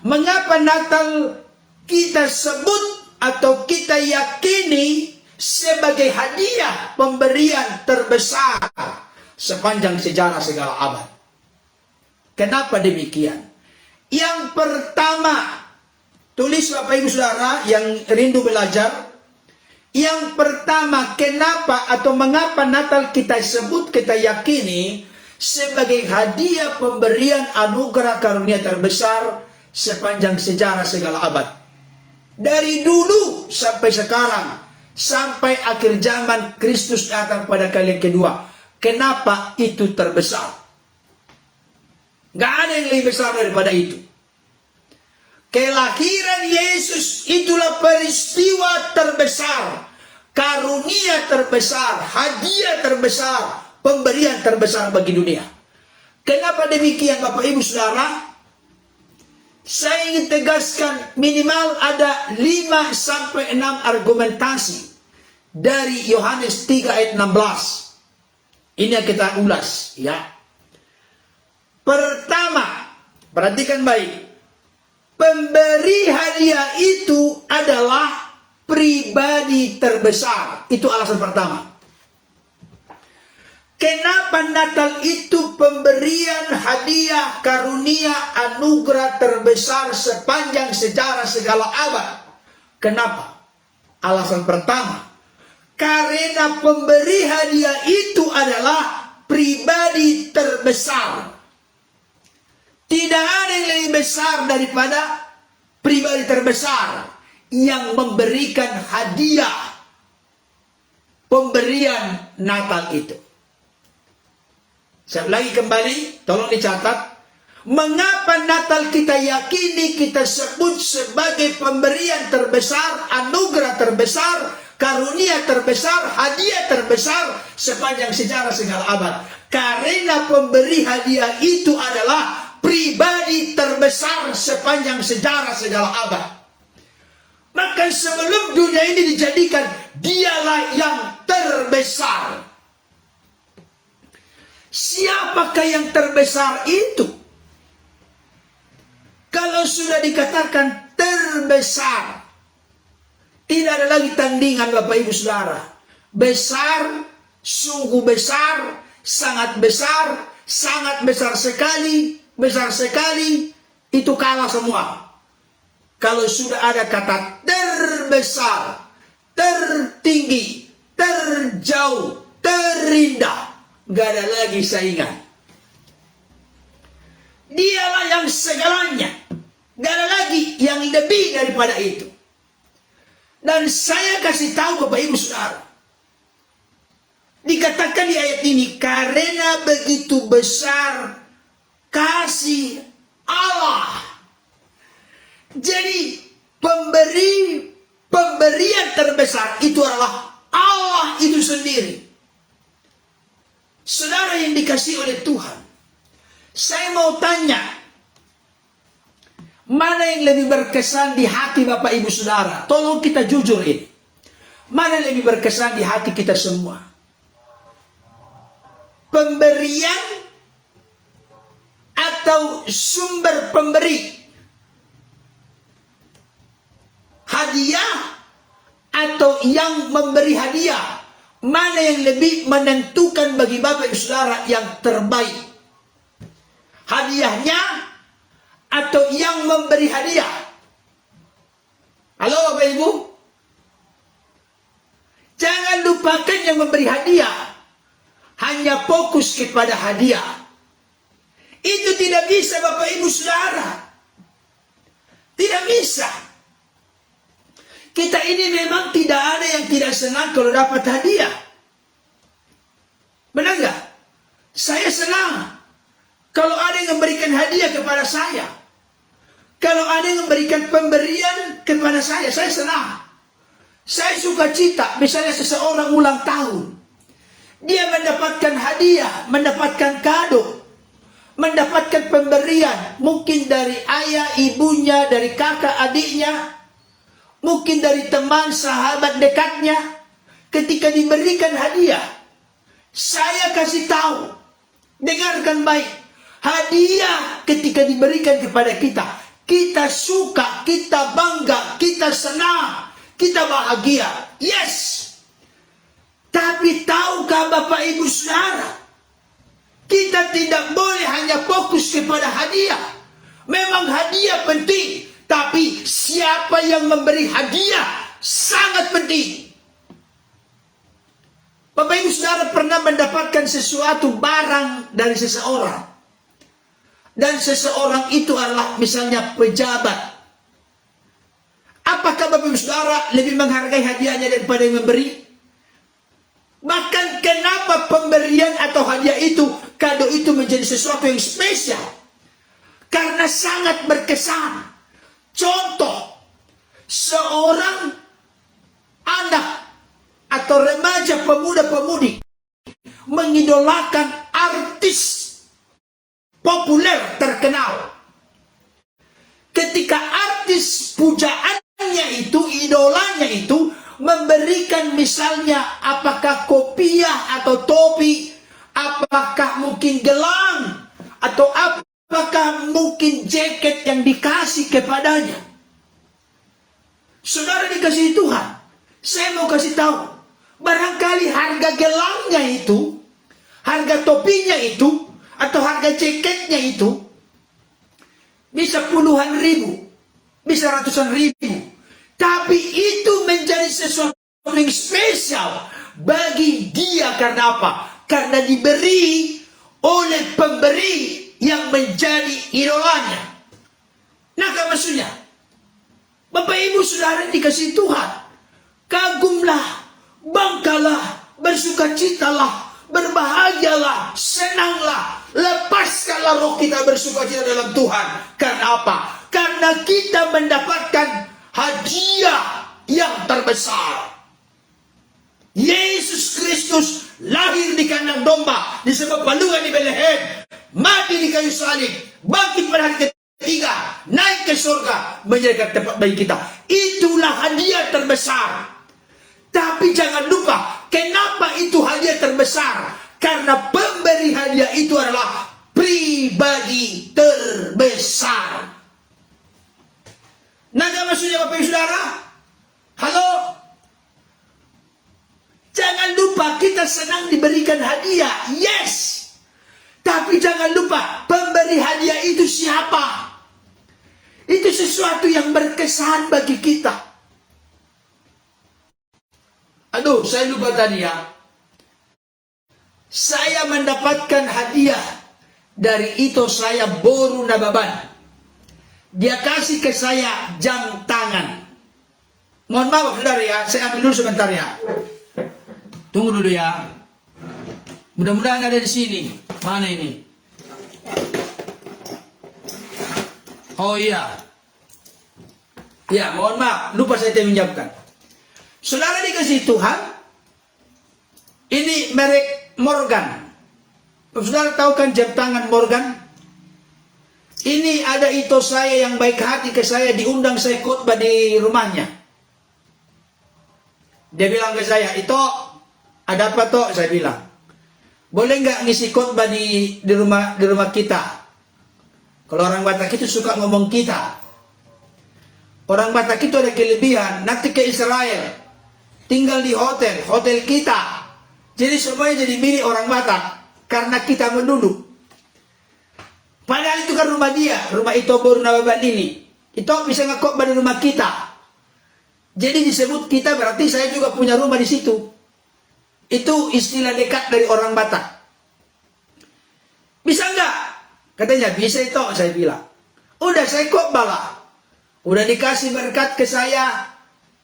Mengapa Natal kita sebut atau kita yakini sebagai hadiah pemberian terbesar sepanjang sejarah segala abad? Kenapa demikian? Yang pertama, tulis Bapak Ibu Saudara yang rindu belajar. Yang pertama, kenapa atau mengapa Natal kita sebut, kita yakini sebagai hadiah pemberian anugerah karunia terbesar sepanjang sejarah segala abad. Dari dulu sampai sekarang, sampai akhir zaman Kristus datang pada kali yang kedua. Kenapa itu terbesar? Gak ada yang lebih besar daripada itu. Kelahiran Yesus itulah peristiwa terbesar, karunia terbesar, hadiah terbesar, pemberian terbesar bagi dunia. Kenapa demikian Bapak Ibu Saudara? Saya ingin tegaskan minimal ada 5 sampai 6 argumentasi dari Yohanes 3 ayat 16. Ini yang kita ulas ya. Pertama, perhatikan baik. Pemberi hadiah itu adalah pribadi terbesar. Itu alasan pertama. Kenapa Natal itu pemberian hadiah karunia anugerah terbesar sepanjang sejarah segala abad? Kenapa? Alasan pertama, karena pemberi hadiah itu adalah pribadi terbesar. Tidak ada yang lebih besar daripada pribadi terbesar yang memberikan hadiah pemberian Natal itu. Saya lagi kembali, tolong dicatat. Mengapa Natal kita yakini, kita sebut sebagai pemberian terbesar, anugerah terbesar, karunia terbesar, hadiah terbesar sepanjang sejarah segala abad? Karena pemberi hadiah itu adalah pribadi terbesar sepanjang sejarah segala abad. Maka sebelum dunia ini dijadikan, dialah yang terbesar. Siapakah yang terbesar itu? Kalau sudah dikatakan terbesar, tidak ada lagi tandingan Bapak Ibu Saudara. Besar, sungguh besar, sangat besar sekali, itu kalah semua. Kalau sudah ada kata terbesar, tertinggi, terjauh, terindah, gak ada lagi saingan. Dialah yang segalanya, gak ada lagi yang lebih daripada itu. Dan saya kasih tahu Bapak Ibu Saudara, dikatakan di ayat ini, karena begitu besar kasih Allah. Jadi pemberian terbesar itu adalah Allah itu sendiri. Saudara yang dikasihi oleh Tuhan, saya mau tanya, mana yang lebih berkesan di hati Bapak Ibu Saudara? Tolong kita jujur ini. Mana yang lebih berkesan di hati kita semua? Pemberian atau sumber pemberi? Hadiah atau yang memberi hadiah? Mana yang lebih menentukan bagi Bapak Ibu Saudara yang terbaik? Hadiahnya atau yang memberi hadiah? Halo Bapak Ibu? Jangan lupakan yang memberi hadiah. Hanya fokus kepada hadiah. Itu tidak bisa Bapak Ibu Saudara. Tidak bisa. Kita ini memang tidak ada yang tidak senang kalau dapat hadiah. Benar nggak? Saya senang kalau ada yang memberikan hadiah kepada saya. Kalau ada yang memberikan pemberian kepada saya senang. Saya suka cita, misalnya seseorang ulang tahun. Dia mendapatkan hadiah, mendapatkan kado, mendapatkan pemberian. Mungkin dari ayah, ibunya, dari kakak, adiknya. Mungkin dari teman, sahabat dekatnya. Ketika diberikan hadiah, saya kasih tahu, dengarkan baik. Hadiah ketika diberikan kepada kita, kita suka, kita bangga, kita senang, kita bahagia. Yes. Tapi tahukah Bapak Ibu Saudara, kita tidak boleh hanya fokus kepada hadiah. Memang hadiah penting, tapi siapa yang memberi hadiah sangat penting. Bapak Ibu Saudara pernah mendapatkan sesuatu barang dari seseorang, dan seseorang itu adalah misalnya pejabat. Apakah Bapak Ibu Saudara lebih menghargai hadiahnya daripada yang memberi? Bahkan kenapa pemberian atau hadiah itu, kado itu menjadi sesuatu yang spesial? Karena sangat berkesan. Contoh, seorang anak atau remaja, pemuda-pemudi mengidolakan artis populer terkenal. Ketika artis pujaannya itu, idolanya itu memberikan misalnya apakah kopiah atau topi, apakah mungkin gelang, atau apakah mungkin jaket yang dikasih kepadanya. Saudara dikasih Tuhan, saya mau kasih tahu, barangkali harga gelangnya itu, harga topinya itu, atau harga jaketnya itu bisa puluhan ribu, bisa ratusan ribu. Tapi itu menjadi sesuatu yang spesial bagi dia. Karena apa? Karena diberi oleh pemberi yang menjadi idolanya. Nah, maksudnya, Bapak Ibu Saudara dikasih Tuhan, kagumlah, banggalah, bersukacitalah, berbahagialah, senanglah, lepaskanlah roh kita bersukacita dalam Tuhan. Karena apa? Karena kita mendapatkan hadiah yang terbesar. Yesus Kristus lahir di kandang domba, disebut balungan di Bethlehem, mati di kayu salib, bangkit pada hari ketiga, naik ke surga, menjadikan tempat bagi kita. Itulah hadiah terbesar. Tapi jangan lupa, kenapa itu hadiah terbesar? Karena pemberi hadiah itu adalah pribadi terbesar. Nah, maksudnya Bapak Ibu Saudara? Halo? Jangan lupa kita senang diberikan hadiah. Yes. Tapi jangan lupa pemberi hadiah itu siapa? Itu sesuatu yang berkesan bagi kita. Aduh, saya lupa tadi ya. Saya mendapatkan hadiah dari itu saya Boru Nababan. Dia kasih ke saya jam tangan. Mohon maaf saudara ya, saya ambil dulu sebentar ya. Tunggu dulu ya. Mudah-mudahan ada di sini. Mana ini? Oh iya. Ya, mohon maaf, lupa saya minjamkan. Saudara dikasih Tuhan, ini merek Morgan. Saudara tahu kan jam tangan Morgan? Ini ada itu saya yang baik hati ke saya, diundang saya khotbah di rumahnya. Dia bilang ke saya, itu ada apa toh? Saya bilang, boleh nggak ngisi khotbah di rumah kita? Kalau orang Batak itu suka ngomong kita. Orang Batak itu ada kelebihan, nanti ke Israel, tinggal di hotel kita. Jadi semuanya jadi milik orang Batak karena kita menduduk. Padahal itu kan rumah dia, rumah itu Boru Nababan ini. Itu bisa ngekhotbah di rumah kita. Jadi disebut kita berarti saya juga punya rumah di situ. Itu istilah dekat dari orang Batak. Bisa nggak? Katanya bisa itu, saya bilang. Udah saya khotbah lah. Udah dikasih berkat ke saya.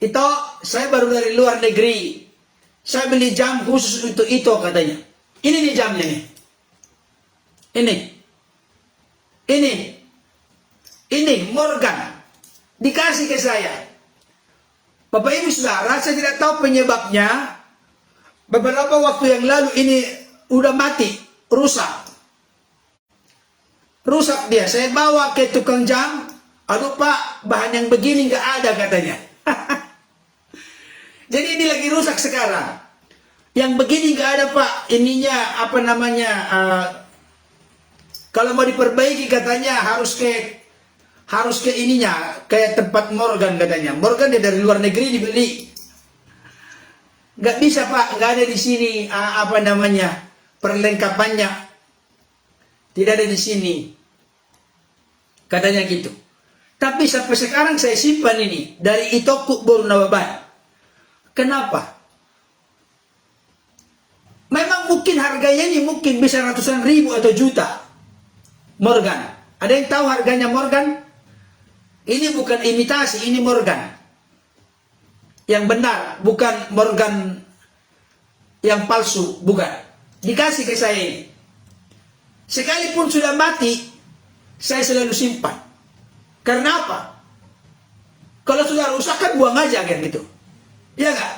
Itu saya baru dari luar negeri. Saya beli jam khusus untuk itu katanya. Ini nih jamnya nih. Ini Morgan. Dikasih ke saya. Bapak Ibu Saudara, saya tidak tahu penyebabnya. Beberapa waktu yang lalu ini udah mati, rusak. Rusak dia. Saya bawa ke tukang jam. Aduh Pak, bahan yang begini nggak ada katanya. Jadi ini lagi rusak sekarang. Yang begini nggak ada Pak. Ininya apa namanya? Kalau mau diperbaiki katanya harus harus ke ininya, kayak tempat Morgan katanya. Morgan dia dari luar negeri dibeli. Nggak bisa Pak, nggak ada di sini apa namanya perlengkapannya. Tidak ada di sini. Katanya gitu. Tapi sampai sekarang saya simpan ini dari Itoku Bornababan. Kenapa? Memang mungkin harganya ini mungkin bisa ratusan ribu atau juta. Morgan. Ada yang tahu harganya Morgan? Ini bukan imitasi, ini Morgan. Yang benar, bukan Morgan yang palsu, bukan. Dikasih ke saya ini. Sekalipun sudah mati, saya selalu simpan. Karena apa? Kalau sudah rusak kan buang aja kan gitu. Ya nggak?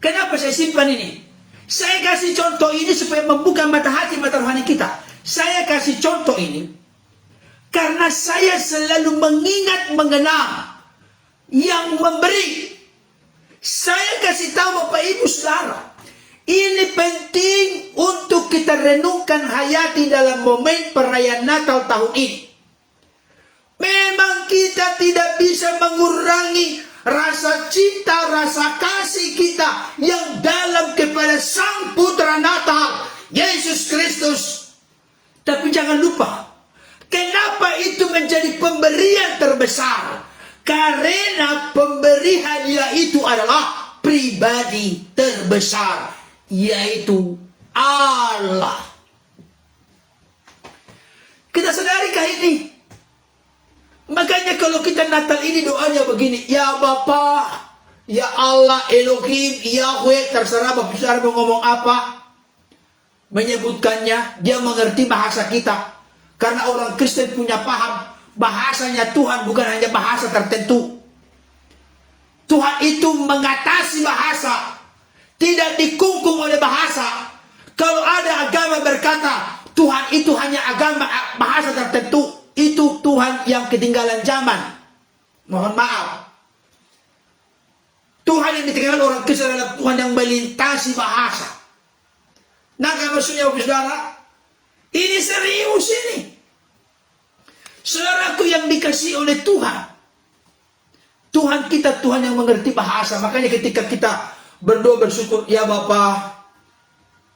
Kenapa saya simpan ini? Saya kasih contoh ini supaya membuka mata hati, mata rohani kita. Saya kasih contoh ini karena saya selalu mengingat mengenang yang memberi. Saya kasih tahu Bapak Ibu Saudara, ini penting untuk kita renungkan hayati dalam momen perayaan Natal tahun ini. Memang kita tidak bisa mengurangi rasa cinta, rasa kasih kita yang dalam kepada Sang Putra Natal, Yesus Kristus. Tapi jangan lupa, kenapa itu menjadi pemberian terbesar? Karena pemberi hadiah itu adalah pribadi terbesar, yaitu Allah. Kita sadarikah ini? Makanya kalau kita Natal ini doanya begini, ya Bapa, ya Allah, Elohim, Yahweh, terserah Bapak Saudara mau ngomong apa, menyebutkannya, dia mengerti bahasa kita. Karena orang Kristen punya paham, bahasanya Tuhan bukan hanya bahasa tertentu. Tuhan itu mengatasi bahasa, tidak dikungkung oleh bahasa. Kalau ada agama berkata Tuhan itu hanya agama bahasa tertentu, itu Tuhan yang ketinggalan zaman. Mohon maaf. Tuhan yang ditinggalkan orang Kristen adalah Tuhan yang melintasi bahasa. Nah, maksudnya Bapak Saudara, ini serius ini. Saudaraku yang dikasih oleh Tuhan. Tuhan kita, Tuhan yang mengerti bahasa. Makanya ketika kita berdoa bersyukur, ya Bapa,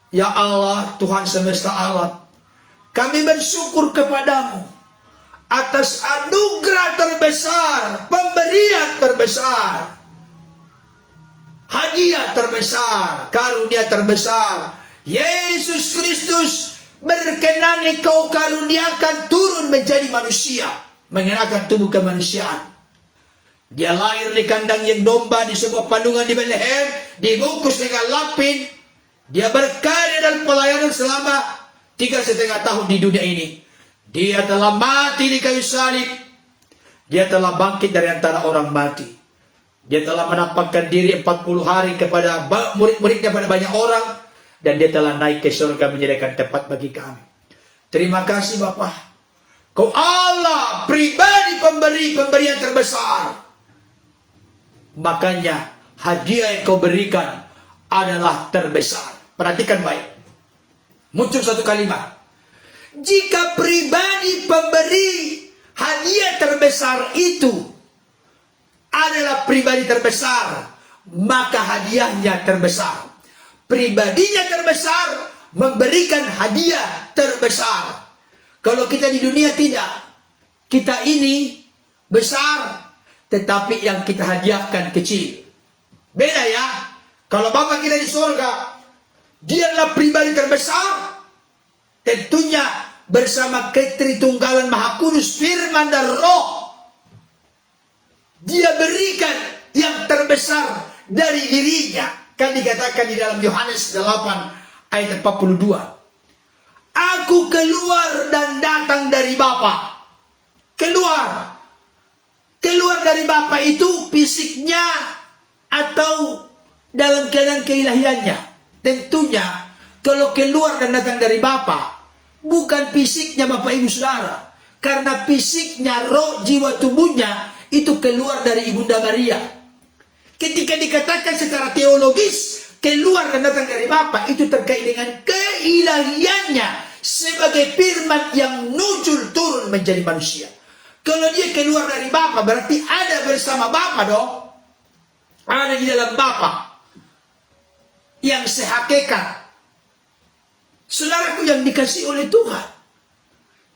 ya Allah, Tuhan semesta alam, kami bersyukur kepadamu atas anugerah terbesar, pemberian terbesar, hadiah terbesar, karunia terbesar. Yesus Kristus berkenan Engkau karuniakan turun menjadi manusia, mengenakan tubuh kemanusiaan. Dia lahir di kandang yang domba di sebuah pandungan di Bethlehem, dibungkus dengan lapin. Dia berkarya dan pelayanan selama 3,5 tahun di dunia ini. Dia telah mati di kayu salib. Dia telah bangkit dari antara orang mati. Dia telah menampakkan diri 40 hari kepada murid-muridnya, pada banyak orang. Dan dia telah naik ke surga menyediakan tempat bagi kami. Terima kasih Bapa. Kau Allah, pribadi pemberian terbesar. Makanya hadiah yang kau berikan adalah terbesar. Perhatikan baik. Muncul satu kalimat. Jika pribadi pemberi hadiah terbesar itu adalah pribadi terbesar, maka hadiahnya terbesar. Pribadinya terbesar, memberikan hadiah terbesar. Kalau kita di dunia tidak. Kita ini besar, tetapi yang kita hadiahkan kecil. Beda ya. Kalau Bapa kita di surga, dia adalah pribadi terbesar. Tentunya bersama Ketritunggalan Maha Kudus, Firman dan Roh. Dia berikan yang terbesar dari dirinya. Kan dikatakan di dalam Yohanes 8 ayat 42. Aku keluar dan datang dari Bapa. Keluar. Keluar dari Bapa itu fisiknya atau dalam keadaan keilahiannya. Tentunya kalau keluar dan datang dari Bapa, bukan fisiknya Bapak Ibu Saudara. Karena fisiknya, roh, jiwa, tubuhnya itu keluar dari Ibunda Maria. Ketika dikatakan secara teologis keluar dan datang dari Bapa, itu terkait dengan keilahiannya sebagai firman yang nujul turun menjadi manusia. Kalau dia keluar dari Bapa, berarti ada bersama Bapa dong. Ada di dalam Bapa yang sehakikat. Saudaraku yang dikasih oleh Tuhan.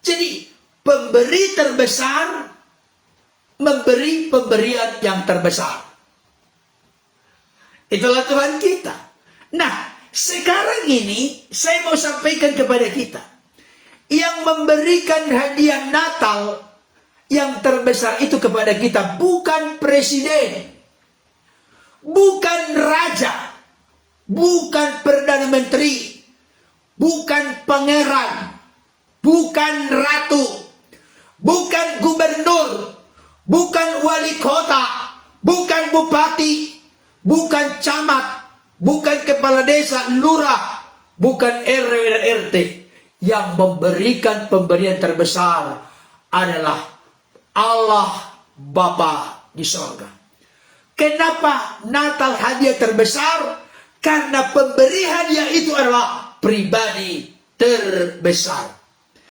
Jadi pemberi terbesar memberi pemberian yang terbesar. Itulah Tuhan kita. Nah, sekarang ini saya mau sampaikan kepada kita, yang memberikan hadiah Natal yang terbesar itu kepada kita bukan presiden, bukan raja, bukan perdana menteri, bukan pangeran, bukan ratu, bukan gubernur, bukan wali kota, bukan bupati, bukan camat, bukan kepala desa, lurah, bukan RW dan RT. Yang memberikan pemberian terbesar adalah Allah Bapa di sorga. Kenapa Natal hadiah terbesar? Karena pemberi hadiah itu adalah pribadi terbesar.